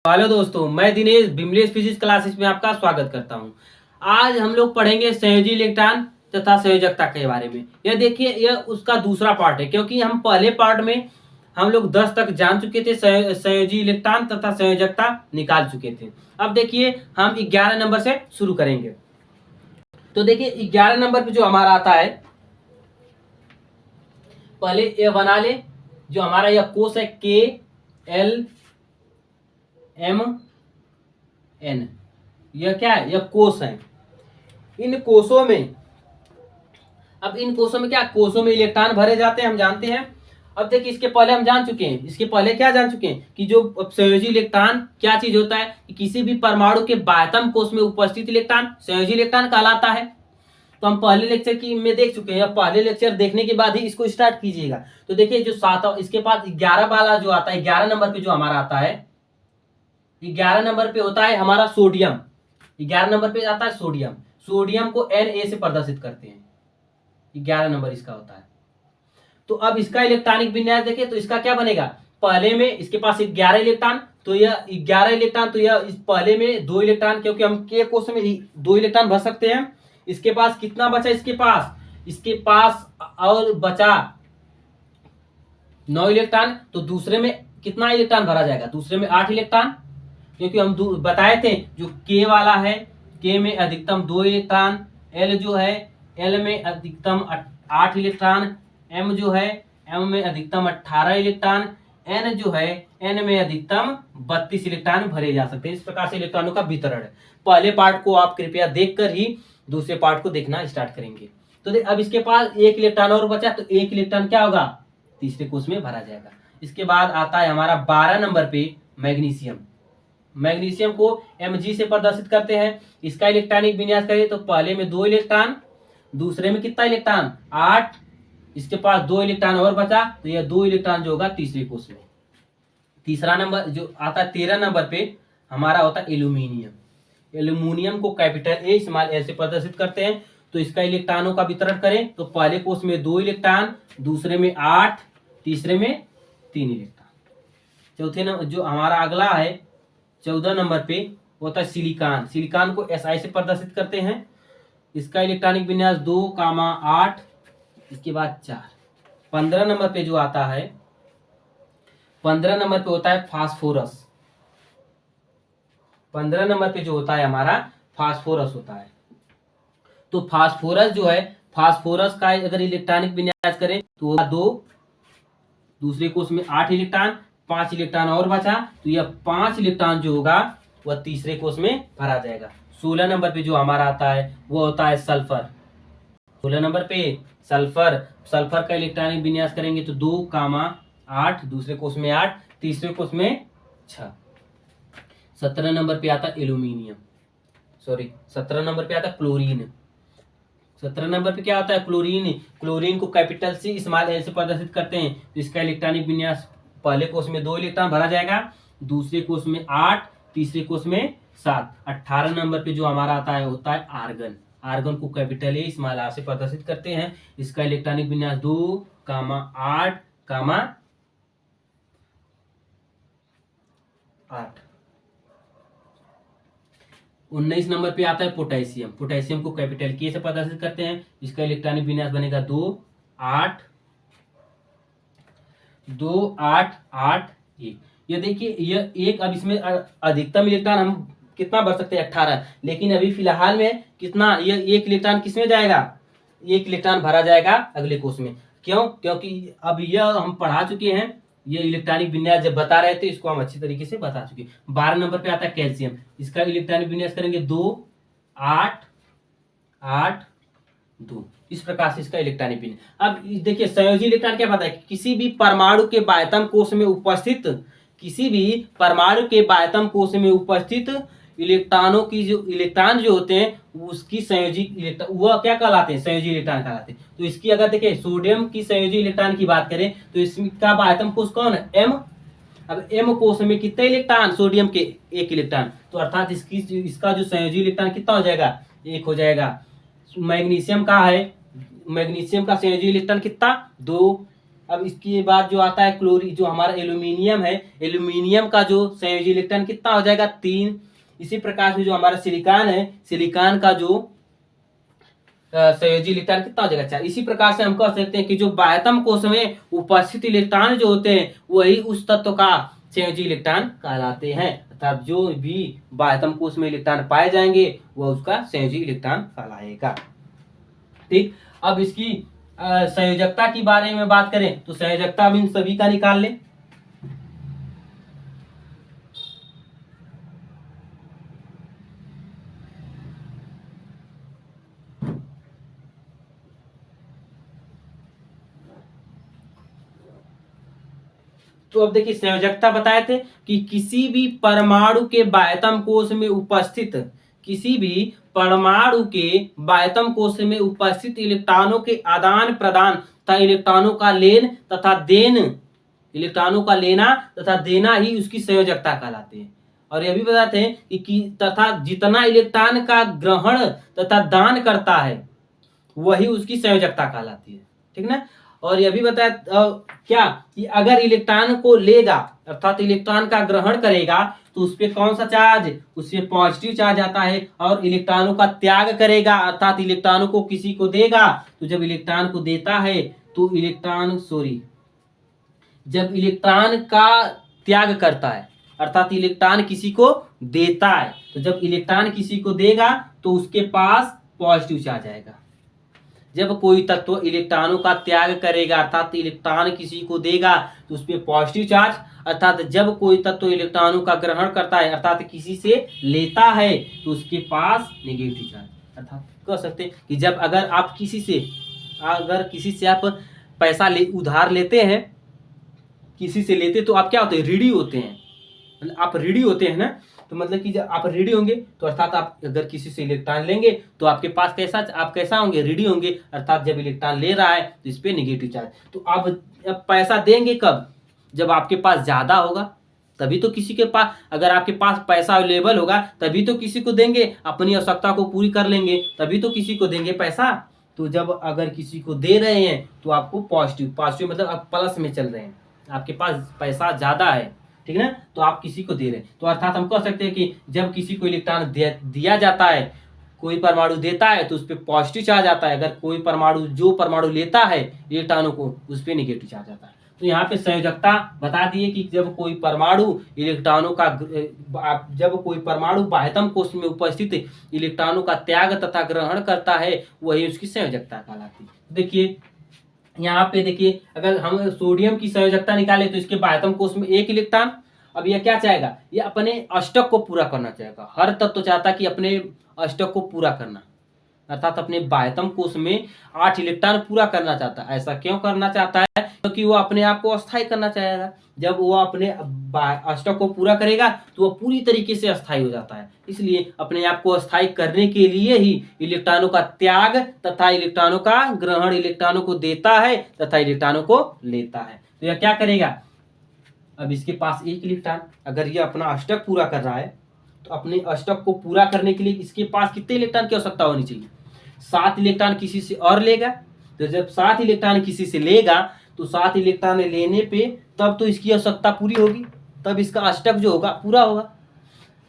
Hello दोस्तों, मैं Dinesh Bimlesh physics classes में आपका स्वागत करता हूं। आज हम लोग पढ़ेंगे संयोजी इलेक्ट्रॉन तथा संयोजकता के बारे में। यह देखिए, यह उसका दूसरा पार्ट है, क्योंकि हम पहले पार्ट में हम लोग 10 तक जान चुके थे, संयोजी इलेक्ट्रॉन तथा संयोजकता निकाल चुके थे। अब देखिए, हम 11 नंबर से शुरू करेंगे। तो देखिए, 11 नंबर पे जो हमारा आता है, पहले यह बना ले। जो हमारा यह कोष है KLMN, यह क्या है? यह कोष है। इन कोषों में क्या कोषों में इलेक्ट्रॉन भरे जाते हैं, हम जानते हैं। अब देखिए, इसके पहले हम जान चुके हैं, इसके पहले क्या जान चुके हैं कि जो संयोजी इलेक्ट्रॉन क्या चीज होता है कि किसी भी परमाणु के बाह्यतम कोष में उपस्थित इलेक्ट्रॉन संयोजी इलेक्ट्रॉन कहलाता है। तो हम पहले लेक्चर की में देख चुके हैं। पहले लेक्चर देखने के बाद ही इसको स्टार्ट कीजिएगा। तो देखिए, जो इसके पास 11 वाला जो आता है, 11 नंबर पे जो हमारा आता है, 11 नंबर पे होता है हमारा सोडियम। 11 नंबर पे आता है सोडियम। सोडियम को Na से प्रदर्शित करते हैं। 11 नंबर इसका होता है। तो अब इसका इलेक्ट्रॉनिक विन्यास देखें तो इसका क्या बनेगा। पहले में इसके पास 11 इलेक्ट्रॉन, तो यह 11 इलेक्ट्रॉन, तो यह इस पहले में 2 इलेक्ट्रॉन, क्योंकि हम के कोष में 2 इलेक्ट्रॉन भर सकते हैं। इसके पास कितना बचा? इसके पास और बचा 9 इलेक्ट्रॉन। तो दूसरे में कितना इलेक्ट्रॉन भरा जाएगा? दूसरे में 8 इलेक्ट्रॉन, क्योंकि हम बताए थे जो के वाला है, के में अधिकतम 2 इलेक्ट्रॉन, एल जो है, एल में अधिकतम 8 इलेक्ट्रॉन, एम जो है, एम में अधिकतम 18 इलेक्ट्रॉन, एन जो है, एन में अधिकतम 32 इलेक्ट्रॉन भरे जा सकते हैं। इस प्रकार से इलेक्ट्रॉनों का वितरण है। पहले पार्ट को आप कृपया देखकर ही दूसरे पार्ट को देखना स्टार्ट करेंगे। तो अब इसके पास 1 इलेक्ट्रॉन और बचा, तो 1 इलेक्ट्रॉन क्या होगा? तीसरे कोष में भरा जाएगा। इसके बाद आता है हमारा 12 नंबर पे मैग्नीशियम। मैग्नीशियम को Mg से प्रदर्शित करते हैं। इसका इलेक्ट्रॉनिक विन्यास करें तो पहले में 2 इलेक्ट्रॉन, दूसरे में कितना इलेक्ट्रॉन? 8। इसके पास 2 इलेक्ट्रॉन और बचा, तो यह 2 इलेक्ट्रॉन जो होगा तीसरे कोष में। तीसरा नंबर जो आता है 13 नंबर पे हमारा होता है एल्यूमिनियम। एल्यूमिनियम को कैपिटल ए स्मॉल ए से प्रदर्शित करते हैं। तो इसका इलेक्ट्रॉनों का वितरण करें तो पहले कोष में 2 इलेक्ट्रॉन, दूसरे में 8, तीसरे में 3 इलेक्ट्रॉन। चौथे नंबर जो हमारा अगला है 14 नंबर पे होता है सिलिकॉन। सिलिकॉन को Si से प्रदर्शित करते हैं। इसका इलेक्ट्रॉनिक विन्यास 2,8, इसके बाद 4। 15 नंबर पे जो आता है, 15 नंबर पे होता है फास्फोरस। 15 नंबर पे जो होता है हमारा फास्फोरस होता है। तो फास्फोरस जो है, फास्फोरस का अगर इलेक्ट्रॉनिक विन्यास करें तो 2, दूसरे कोष में 8 इलेक्ट्रॉन, 5 इलेक्ट्रॉन और बचा, तो यह 5 इलेक्ट्रॉन जो होगा वह तीसरे कोष में भरा जाएगा। 16 नंबर पे जो हमारा आता है वो होता है सल्फर। 16 नंबर पे सल्फर। सल्फर का इलेक्ट्रॉनिक विन्यास करेंगे तो 2,8, दूसरे कोष में 8, तीसरे कोष में 6। 17 नंबर पे आता है एल्यूमिनियम, 17 नंबर पे आता है क्लोरीन। 17 नंबर पे क्या होता है? क्लोरीन। क्लोरीन को कैपिटल C स्मॉल ए से प्रदर्शित करते हैं। तो इसका इलेक्ट्रॉनिक विन्यास पहले कोष में 2 इलेक्ट्रॉन भरा जाएगा, दूसरे कोष में 8, तीसरे कोष में 7। 18 नंबर पे जो हमारा आता है होता है आर्गन। आर्गन को कैपिटल ए स्मॉल आर से प्रदर्शित करते हैं। इसका इलेक्ट्रॉनिक विन्यास 2,8, 8। 19 नंबर पे आता है पोटेशियम। पोटेशियम को कैपिटल के से प्रदर्शित करते हैं। इसका इलेक्ट्रॉनिक विन्यास बनेगा 2,8, 2,8,8, 1। ये देखिए, यह एक, अब इसमें अधिकतम इलेक्ट्रॉन हम कितना भर सकते हैं? 18। लेकिन अभी फिलहाल में कितना, यह 1 इलेक्ट्रॉन किसमें जाएगा? 1 इलेक्ट्रॉन भरा जाएगा अगले कोष में। क्यों? क्योंकि अब यह हम पढ़ा चुके हैं। ये इलेक्ट्रॉनिक विन्यास जब बता रहे थे, इसको हम अच्छी तरीके से बता चुके हैं। 12 नंबर पे आता है कैल्शियम। इसका इलेक्ट्रॉनिक विन्यास करेंगे 2,8, 8, 2। इस प्रकार से इसका इलेक्ट्रॉनिक विन्यास। अब देखिए, संयोजी इलेक्ट्रॉन क्या बताया कि किसी भी परमाणु के बाह्यतम कोष में उपस्थित इलेक्ट्रॉनों की जो इलेक्ट्रॉन जो होते हैं उसकी संयोजी इलेक्ट्रॉन, वह क्या कहलाते हैं? संयोजी इलेक्ट्रॉन कहलाते हैं। तो इसकी अगर देखें सोडियम की संयोजी इलेक्ट्रॉन की बात करें तो इसका बाह्यतम कोष कौन है? M। अब M कोष में कितने इलेक्ट्रॉन? सोडियम के 1 इलेक्ट्रॉन। तो अर्थात इसका जो संयोजी इलेक्ट्रॉन कितना हो जाएगा? 1 हो जाएगा। मैग्नीशियम का है, मैग्नीशियम का संयोजी इलेक्ट्रॉन कितना? 2। अब इसके बाद जो आता है क्लोरीन, जो हमारा एल्यूमिनियम है, एल्यूमिनियम का जो संयोजी इलेक्ट्रॉन कितना हो जाएगा 3। इसी प्रकार से जो हमारा सिलिकॉन है, सिलिकॉन का जो संयोजी इलेक्ट्रॉन कितना हो जाएगा 4। इसी प्रकार से हम कह सकते हैं कि जो बाह्यतम कोश में उपस्थित इलेक्ट्रॉन जो होते हैं वही उस तत्व का संयोजी इलेक्ट्रॉन कहलाते हैं, अर्थात जो भी बाह्यतम कोश में इलेक्ट्रॉन पाए जाएंगे वह उसका संयोजी इलेक्ट्रॉन कहलाएगा। ठीक, अब इसकी संयोजकता की बारे में बात करें तो संयोजकता अब इन सभी का निकाल लें। तो अब देखिए संयोजकता बताए थे कि किसी भी परमाणु के बाह्यतम कोश में उपस्थित, किसी भी परमाणु के बाह्यतम कोश में उपस्थित इलेक्ट्रॉनों के आदान प्रदान तथा इलेक्ट्रॉनों का लेन तथा देन, इलेक्ट्रॉनों का लेना तथा देना ही उसकी संयोजकता कहलाते हैं। और यह भी बताते हैं कि तथा जितना इलेक्ट्रॉन का ग्रहण तथा दान करता है वही उसकी संयोजकता कहलाती है। ठीक ना। और यह भी बताया क्या कि अगर इलेक्ट्रॉन को लेगा अर्थात इलेक्ट्रॉन का ग्रहण करेगा तो उस पर कौन सा चार्ज, उस पर पॉजिटिव चार्ज आता है। और इलेक्ट्रॉनों का त्याग करेगा अर्थात इलेक्ट्रॉनों को किसी को देगा, तो जब इलेक्ट्रॉन को देता है तो जब इलेक्ट्रॉन का त्याग करता है अर्थात इलेक्ट्रॉन किसी को देता है, तो जब इलेक्ट्रॉन किसी को देगा तो उसके पास पॉजिटिव चार्ज आएगा। जब कोई तत्व इलेक्ट्रॉनों का त्याग करेगा अर्थात इलेक्ट्रॉन किसी को देगा तो उस पर पॉजिटिव चार्ज, अर्थात जब कोई तत्व इलेक्ट्रॉनों का ग्रहण करता है अर्थात किसी से लेता है तो उसके पास नेगेटिव चार्ज। अर्थात कह सकते हैं कि जब अगर किसी से आप पैसा उधार लेते हैं, किसी से लेते तो आप क्या होते हैं, ऋणी होते हैं। आप ऋणी होते हैं ना, तो मतलब कि जब आप ऋणी होंगे तो अर्थात आप अगर किसी से इलेक्ट्रॉन लेंगे तो आपके पास आप कैसा होंगे, ऋणी होंगे। अर्थात जब इलेक्ट्रॉन ले रहा है तो इस पे नेगेटिव चार्ज। तो आप पैसा देंगे कब, जब आपके पास ज्यादा होगा तभी तो किसी के पास, अगर आपके पास पैसा अवेलेबल होगा तभी तो किसी को देंगे, अपनी आवश्यकता को पूरी कर लेंगे तभी तो किसी को देंगे पैसा। तो जब अगर किसी को दे रहे हैं तो आपको पॉजिटिव मतलब आप प्लस में चल रहे हैं, आपके पास पैसा ज्यादा है, ठीक है ना, तो आप किसी को दे रहे हैं। तो अर्थात हम कह सकते हैं कि जब किसी को इलेक्ट्रॉन दिया जाता है, कोई परमाणु देता है तो उस पर पॉजिटिव चार्ज आता है, अगर कोई परमाणु लेता है इलेक्ट्रॉनों को उस पर नेगेटिव चार्ज आता है। तो यहाँ पे संयोजकता बता दिए कि जब कोई परमाणु बाह्यतम कोश में उपस्थित इलेक्ट्रॉनों का त्याग तथा ग्रहण करता है वही उसकी संयोजकता कहलाती है। देखिए यहाँ पे देखिए, अगर हम सोडियम की संयोजकता निकाले तो इसके बाह्यतम कोश में 1 इलेक्ट्रॉन। अब यह क्या चाहेगा, ये अपने अष्टक को पूरा करना चाहेगा। हर तत्व चाहता कि अपने अष्टक को पूरा करना, अर्थात अपने बाह्यतम कोश में 8 इलेक्ट्रॉन पूरा करना चाहता है। ऐसा क्यों करना चाहता है, क्योंकि वो अपने आप को अस्थायी करना चाहेगा। जब वो अपने अष्टक को पूरा करेगा तो वो पूरी तरीके से अस्थायी हो जाता है। इसलिए अपने आप को अस्थायी करने के लिए ही इलेक्ट्रॉनों का त्याग तथा इलेक्ट्रॉनों का ग्रहण इलेक्ट्रॉनों को देता है तथा इलेक्ट्रॉनों को लेता है। तो यह क्या करेगा, अब इसके पास 1 इलेक्ट्रॉन, अगर ये अपना अष्टक पूरा कर रहा है तो अपने अष्टक को पूरा करने के लिए इसके पास कितने इलेक्ट्रॉन की आवश्यकता होनी चाहिए, 7 इलेक्ट्रॉन किसी से और लेगा। तो जब 7 इलेक्ट्रॉन किसी से लेगा तो 7 इलेक्ट्रॉन लेने पे तब तो इसकी आवश्यकता पूरी होगी, तब इसका अष्टक जो होगा पूरा होगा।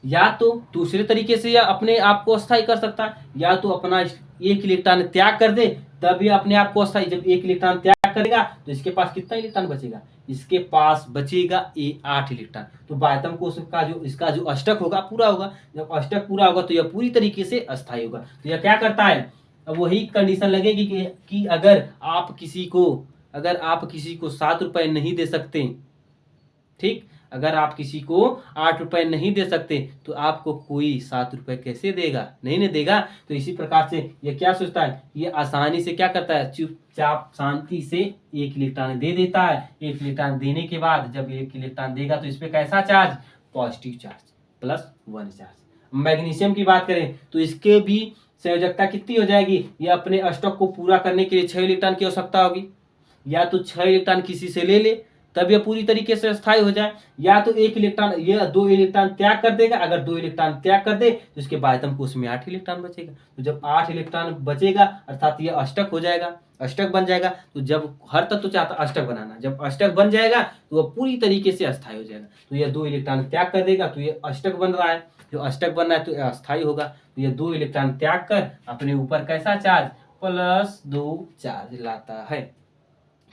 या तो दूसरे तरीके से या अपने आप को अस्थायी कर सकता है, या तो अपना 1 इलेक्ट्रॉन त्याग कर दे तब ये अपने आप को अस्थायी। जब 1 इलेक्ट्रॉन त्याग करेगा तो इसके पास कितना इलेक्ट्रॉन बचेगा, इसके पास बचेगा 8 इलेक्ट्रॉन। तो बाह्यतम कोश का इसका जो अष्टक होगा पूरा होगा। जब अष्टक पूरा होगा तो यह पूरी तरीके से अस्थायी होगा। तो यह क्या करता है, अब वही कंडीशन लगेगी कि अगर आप किसी को 7 रुपए नहीं दे सकते, ठीक, अगर आप किसी को 8 रुपए नहीं दे सकते तो आपको कोई 7 रुपए कैसे देगा, नहीं देगा। तो इसी प्रकार से ये क्या सोचता है, ये आसानी से क्या करता है, चुपचाप शांति से 1 इलेक्ट्रॉन दे देता है। 1 इलेक्ट्रॉन देने के बाद जब 1 इलेक्ट्रॉन देगा तो इस पे कैसा charge, positive charge +1 charge. Magnesium की बात करें तो इसके भी संयोजकता कितनी हो जाएगी, ये अपने अष्टक को पूरा करने के लिए 6 इलेक्ट्रॉन की आवश्यकता होगी। या तो 6 इलेक्ट्रॉन किसी से ले तब यह पूरी तरीके से अस्थायी हो जाए। या तो एक इलेक्ट्रॉन, ये 2 इलेक्ट्रॉन त्याग कर देगा, अगर 2 इलेक्ट्रॉन त्याग कर दे तो इसके बाध्यतम कोश में 8 इलेक्ट्रॉन बचेगा। तो जब 8 इलेक्ट्रॉन बचेगा अर्थात यह अष्टक हो जाएगा, अष्टक बन जाएगा। तो जब हर तत्व चाहता अष्टक बनाना, जब अष्टक बन जाएगा तो वह पूरी तरीके से अस्थायी हो जाएगा। तो यह 2 इलेक्ट्रॉन त्याग कर देगा तो यह अष्टक बन रहा है, जो अष्टक बन रहा है तो यह अस्थायी होगा। तो यह 2 इलेक्ट्रॉन त्याग कर अपने ऊपर कैसा चार्ज, +2 चार्ज लाता है।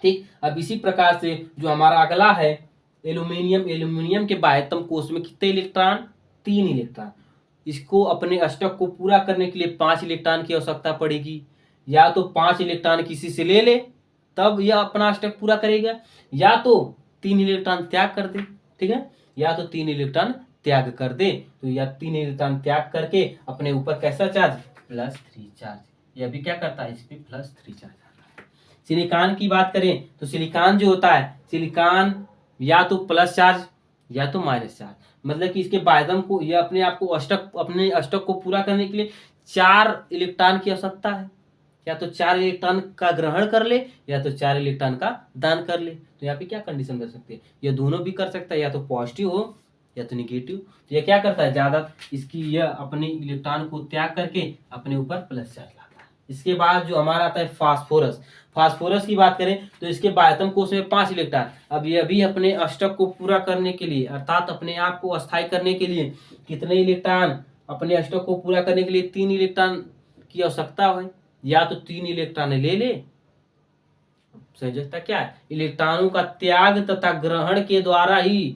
ठीक, अब इसी प्रकार से जो हमारा अगला है एल्यूमिनियम, एल्यूमिनियम के बाह्यतम कोश में कितने इलेक्ट्रॉन, 3 इलेक्ट्रॉन। इसको अपने अष्टक को पूरा करने के लिए 5 इलेक्ट्रॉन की आवश्यकता पड़ेगी। या तो 5 इलेक्ट्रॉन किसी से ले ले तब यह अपना अष्टक पूरा करेगा, या तो 3 इलेक्ट्रॉन त्याग कर दे। ठीक है, या तो 3 इलेक्ट्रॉन त्याग कर दे। तो यह 3 इलेक्ट्रॉन त्याग करके अपने ऊपर कैसा चार्ज, +3 चार्ज। यह भी क्या करता है, इस पे +3 चार्ज आता है। सिलिकॉन की बात करें तो सिलिकॉन जो होता है, सिलिकॉन या तो प्लस चार्ज या तो माइनस चार्ज, मतलब कि इसके बाध्यतम को, यह अपने आप को अष्टक, अपने अष्टक को पूरा करने के लिए 4 इलेक्ट्रॉन की आवश्यकता है। या तो 4 इलेक्ट्रॉन का ग्रहण कर ले या तो 4 इलेक्ट्रॉन का दान कर ले। तो यहाँ पे क्या कंडीशन कर सकते हैं, ये दोनों भी कर सकता है, या तो पॉजिटिव हो या तो निगेटिव। तो यह क्या करता है, ज्यादा इसकी यह अपने इलेक्ट्रॉन को त्याग करके अपने ऊपर प्लस चार्ज लाता है। इसके बाद जो हमारा आता है फास्फोरस, फास्फोरस की बात करें तो इसके बाह्यतम कोश में 5 इलेक्ट्रॉन। अब यह भी अपने अष्टक को पूरा करने के लिए अर्थात अपने आप को अस्थायी करने के लिए कितने इलेक्ट्रॉन, अपने अष्टक को पूरा करने के लिए 3 इलेक्ट्रॉन की आवश्यकता है। या तो 3 इलेक्ट्रॉन ले ले, संयोजकता क्या है, इलेक्ट्रॉनों का त्याग तथा ग्रहण के द्वारा ही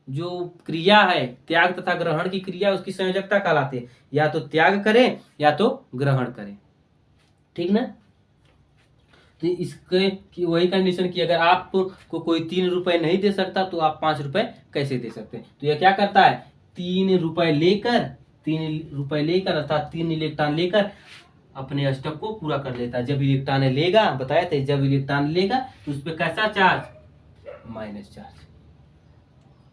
जो क्रिया है, त्याग तथा ग्रहण की क्रिया, उसकी संयोजकता कहलाती है। या तो त्याग करें या तो ग्रहण करें, ठीक ना। तो इसके वही कंडीशन की अगर आपको कोई 3 रुपए नहीं दे सकता तो आप 5 रुपए कैसे दे सकते हैं। तो यह क्या करता है, 3 रुपए लेकर अर्थात 3 इलेक्ट्रॉन लेकर अपने अष्टक को पूरा कर लेता है। जब इलेक्ट्रॉन लेगा, बताया था, जब इलेक्ट्रॉन लेगा तो उस पर कैसा चार्ज, माइनस चार्ज।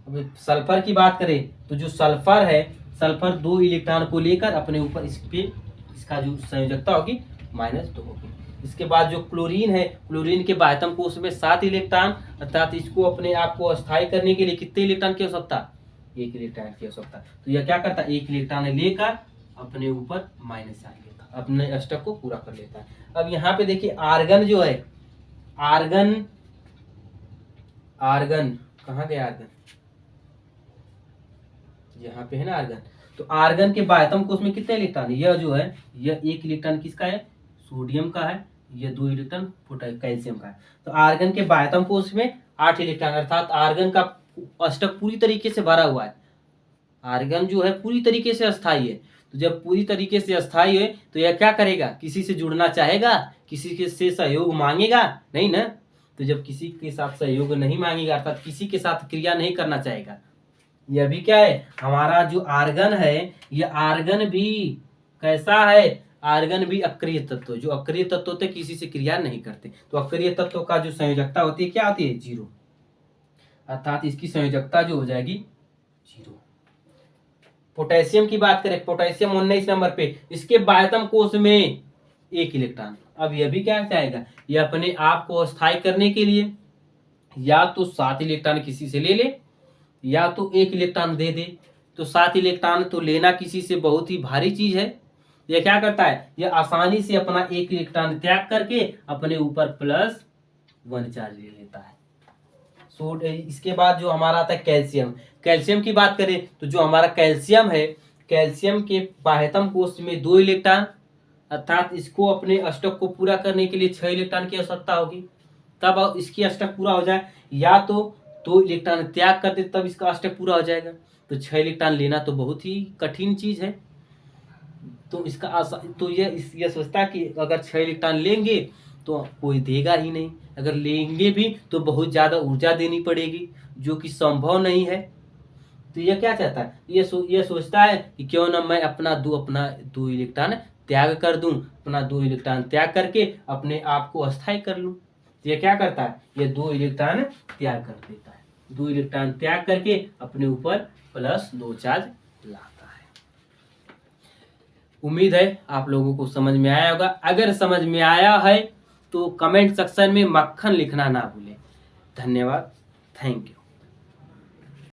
अब सल्फर की बात करें तो जो सल्फर है, सल्फर 2 इलेक्ट्रॉन को लेकर अपने ऊपर इसका जो संयोजकता होगी -2 होगी। इसके बाद जो क्लोरीन है, क्लोरीन के बाह्यतम कोश में 7 इलेक्ट्रॉन, अर्थात इसको अपने आप को अस्थायी करने के लिए कितने इलेक्ट्रॉन की आवश्यकता, 1 इलेक्ट्रॉन की आवश्यकता। तो यह क्या करता है, 1 इलेक्ट्रॉन लेकर अपने ऊपर माइनस चार्ज लेता है, अपने अष्टक को पूरा कर लेता है। अब यहाँ पे देखिए आर्गन जो है, आर्गन कहाँ गया, आर्गन यहाँ पे है ना आर्गन। तो आर्गन के बाह्यतम कोश में कितने इलेक्ट्रॉन, यह जो है यह 1 इलेक्ट्रॉन किसका है, सोडियम का है, यह 2 इलेक्ट्रॉन कैल्शियम का है। तो आर्गन के बाह्यतम कोश में 8 इलेक्ट्रॉन, अर्थात आर्गन का अष्टक पूरी तरीके से भरा हुआ है। आर्गन जो है पूरी तरीके से अस्थायी है। तो जब पूरी तरीके से अस्थायी है तो यह क्या करेगा, किसी से जुड़ना चाहेगा, किसी के से सहयोग मांगेगा नहीं ना। तो जब किसी के साथ सहयोग नहीं मांगेगा अर्थात किसी के साथ क्रिया नहीं करना चाहेगा। यह भी क्या है, हमारा जो आर्गन है, यह आर्गन भी कैसा है, आर्गन भी अक्रिय तत्व, जो अक्रिय तत्व होते किसी से क्रिया नहीं करते। तो अक्रिय तत्व का जो संयोजकता होती है क्या होती है, 0, अर्थात इसकी संयोजकता जो हो जाएगी 0। पोटेशियम की बात करें, पोटेशियम 19 नंबर पे, इसके बाह्यतम कोश में 1 इलेक्ट्रॉन। अब यह भी क्या चाहेगा, यह अपने आप को अस्थायी करने के लिए या तो 7 इलेक्ट्रॉन किसी से ले ले या तो 1 इलेक्ट्रॉन दे दे। तो 7 इलेक्ट्रॉन तो लेना किसी से बहुत ही भारी चीज है। यह क्या करता है, यह आसानी से अपना 1 इलेक्ट्रॉन त्याग करके अपने ऊपर +1 चार्ज ले लेता है। इसके बाद जो हमारा आता है कैल्शियम, कैल्शियम की बात करें तो जो हमारा कैल्शियम है, कैल्शियम के बाह्यतम कोश में 2 इलेक्ट्रॉन, अर्थात इसको अपने अष्टक को पूरा करने के लिए 6 इलेक्ट्रॉन की आवश्यकता होगी, तब इसकी अष्टक पूरा हो जाए। या तो 2 इलेक्ट्रॉन त्याग कर दे तब इसका अष्टक पूरा हो जाएगा। तो 6 इलेक्ट्रॉन लेना तो बहुत ही कठिन चीज है। तो इसका तो यह सोचता है कि अगर 6 इलेक्ट्रॉन लेंगे तो कोई देगा ही नहीं, अगर लेंगे भी तो बहुत ज़्यादा ऊर्जा देनी पड़ेगी जो कि संभव नहीं है। तो यह क्या चाहता है, यह सोचता है कि क्यों ना मैं अपना 2 इलेक्ट्रॉन त्याग कर दूं, अपना 2 इलेक्ट्रॉन त्याग करके अपने आप को अस्थायी कर लूं। तो यह क्या करता है, यह 2 इलेक्ट्रॉन त्याग कर देता है, 2 इलेक्ट्रॉन त्याग करके अपने ऊपर +2 चार्ज लाता है। उम्मीद है आप लोगों को समझ में आया होगा। अगर समझ में आया है तो कमेंट सेक्शन में मक्खन लिखना ना भूलें। धन्यवाद। Thank you.